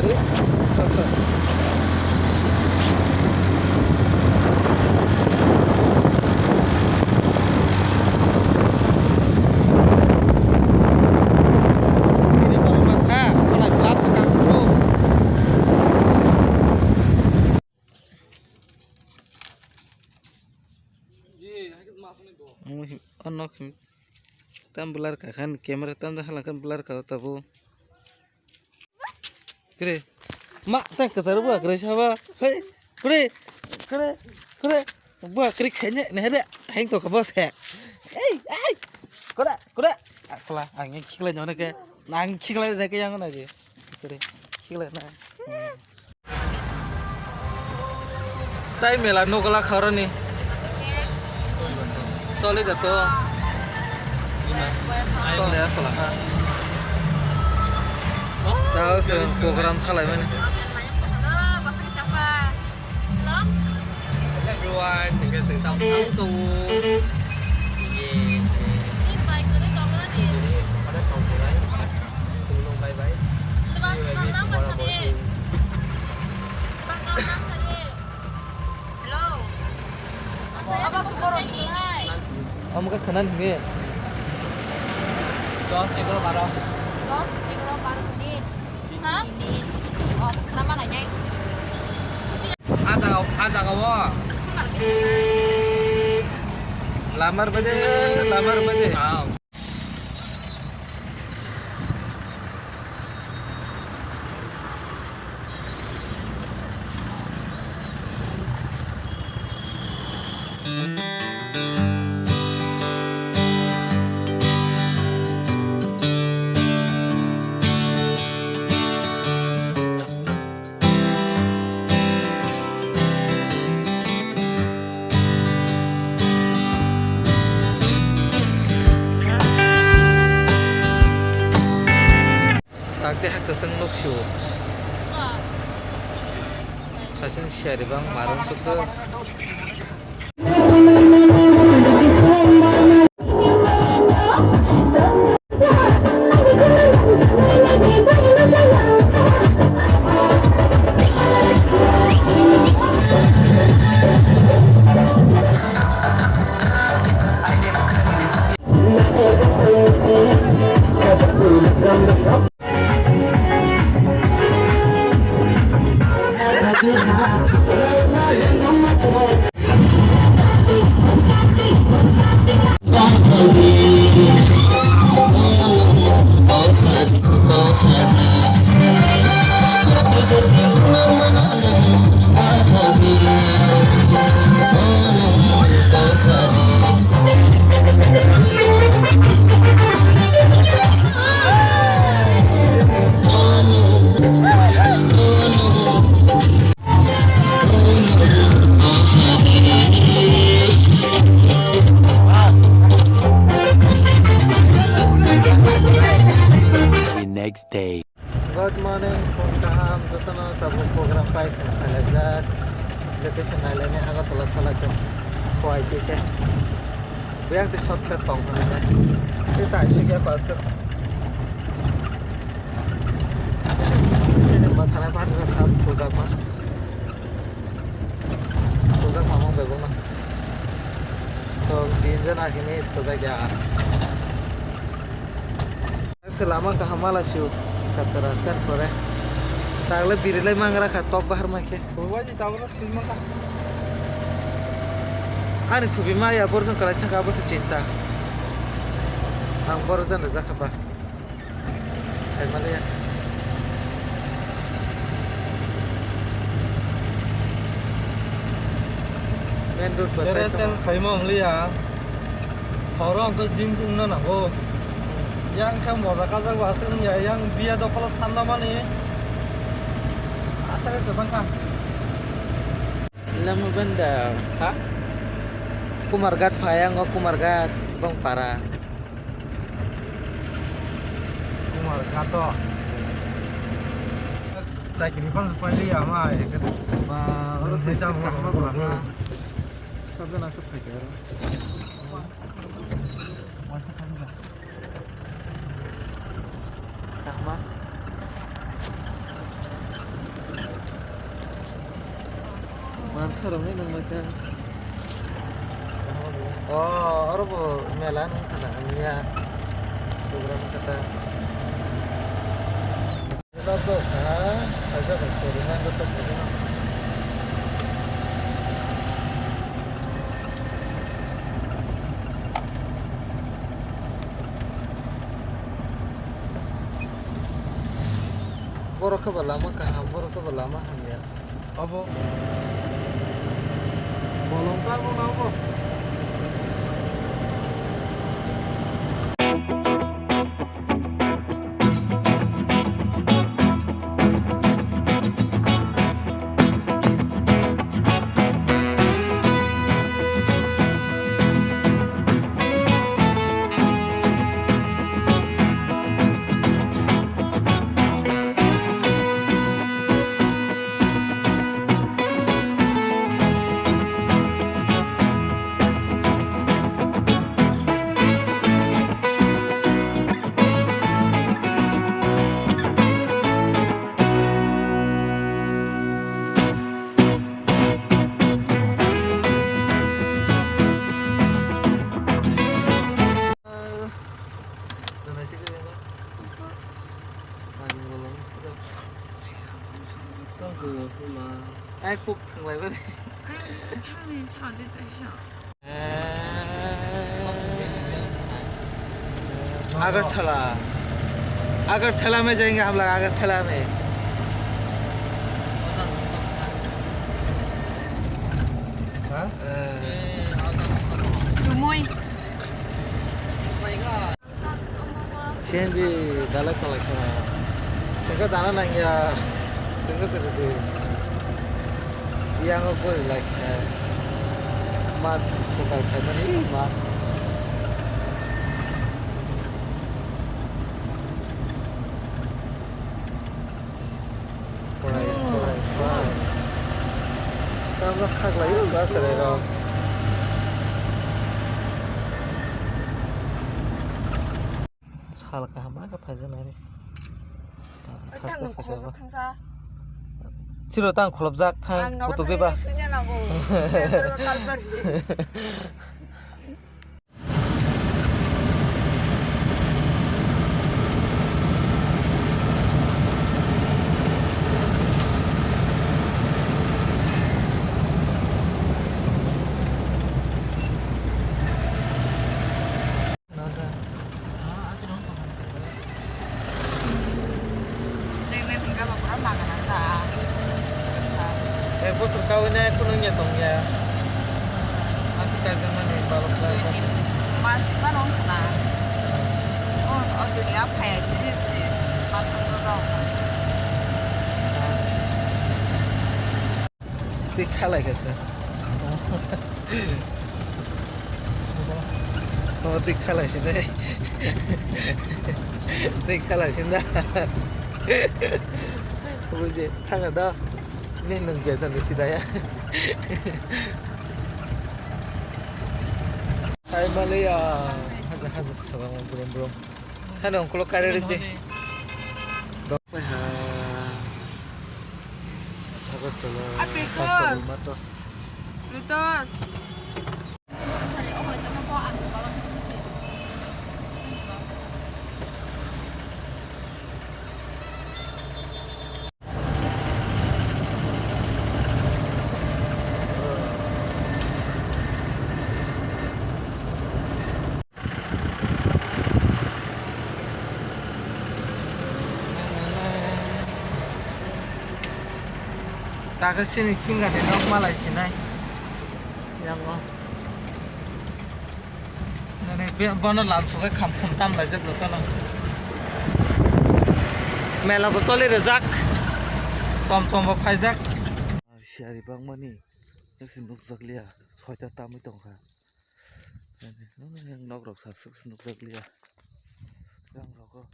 hari. Ini baru masak, kalau gelap sekarang bro. Anak tam belar kan kamera tam dah halangkan belar kau tahu. Kere, mak tak kesar buat kere siapa? Hei, kere, buat kere kayaknya nih ada, heng kau kabos ya. Hei, kore, apalah, angin kiklah jangan ke, angin kiklah nak yang mana je, kere, kiklah na. Tay mela nukala khara ni. Solid itu. Solid ya kalau. Tahu sih program thalai mana? Bapak siapa? Lo? Everyone, dengan sentang tu. Ini baik kali kamu lagi. Ada kau mulai. Tolong bye-bye. Teman semangat pas hari. Semangat pas hari. Hello. Apa tu baru ni? Kamu kan kanan ni. Dos ekor baru. Dos, ekor baru ni. Hah? Oh, kenapa nanya? Asa kau. Lamar baje. Ah. Takde hak keseng nuk siu. Kaseng share bang marung suka. Next day. Good morning, Pongkaham. Jotono tabu program pai senalajat. Location island yang agak telat jam. Kuai ke. Biang di shortcut tongkang ni. Ini saya juga pasir. Ini masalah pada saat pujak mas. Pujak mamang bego mah. So dinjan akhirnya pujak ya. Selama kehamala siu kaca rastan kore tagle birilai mangra kha top bahar make Bawa di tawar tu mana? ani thubi ma ya borjon kala thaka bos cinta ang borjon za khaba sai male ya main road Jadi batai sense kau mau lihat. Orang tu jin na nago. Yang kamu mau zakazak bahasa ni yang biar tu kalau tanda mana ni. Asal itu sangka. lama benda Hah? kumargat phayang o kumargat bang para Umar kata. Cak ini pas pagi ya mah. Harus bisa berapa? sabda nasab phayar Rahma मानसिफोरावनो नोंमोनखौ अरबो मेला नोंखाना आंनिया program kata Lago ka aja ba seringan betul betul borok ka lama ka borok ka lama han ya abo bolong ka mo na abo ai cục thằng này với Agartala Agartala में जाएंगे हम लोग अगरतला में CNG dalek dalek sehingga tanah nang ya sehingga seperti yang aku like mat bukan kayak ini mat kamu kak lagi nggak serero salah kahama apa aja nari Ciro tang kolab jak tang butuh deh bah. Bos kawinnya aku nunggu tong ya. Masih kajian mana balok balok. Mas di mana orang kena? Oh, dunia apa ya? Jadi apa orang? Tikha lagi sih. Oh tikha lagi sih deh. Tikha lagi sih dah. Buje, thang ada. Ini nunggu dan disida ya. Hai Malaysia, haza haza kalau belum belum. Hana kalau karir aja. Dok ha. Apa tuh? Pasta rumah tuh. Lutos. Taga sini singgah deh, nok malah sini. Yang oh. Jadi biar bono langsung ke kampung tam aja betul lah. Mela besoli rezak, tom bapajak. Siapa bang mani? Yang nukzak liya, soalnya tamu itu kan. Yang nok rok sasuk nukzak liya. Yang rokok.